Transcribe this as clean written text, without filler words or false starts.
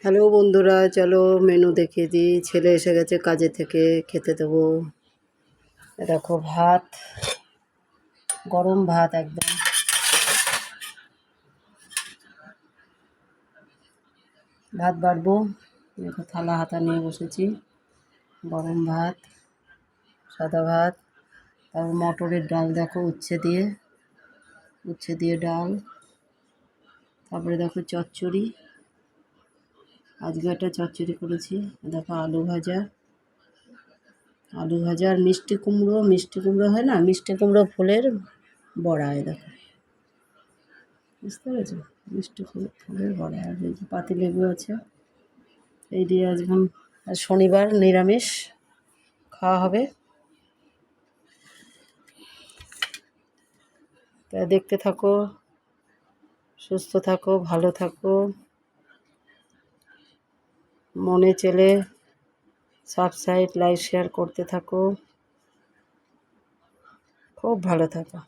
Hello বন্ধুরা, চলো menu দেখিয়ে দিই। ছেলে এসে গেছে কাজে থেকে, খেতে দেবো। দেখো ভাত, গরম ভাত একদম। ভাত বাড়বো, দেখো থালা হাতা নিয়ে বসেছি। গরম ভাত, সাদা ভাত, তারপর মটরের ডাল, দেখো উচ্ছে দিয়ে ডাল। তারপরে দেখো চচ্চড়ি, আজকে একটা চচ্চড়ি করেছি। দেখো আলু ভাজা আর মিষ্টি কুমড়ো হয় না, মিষ্টি কুমড়ো ফুলের বড়া। দেখো, বুঝতে পেরেছো? মিষ্টি ফুলের বড়া। আর এই যে পাতিলেবু আছে। এই দিয়ে আজকে শনিবার নিরামিষ খাওয়া হবে। তা দেখতে থাকো, সুস্থ থাকো, ভালো থাকো। মনে চেলে সাবস্ক্রাইব, লাইক, শেয়ার করতে থাকো। খুব ভালো থাকো।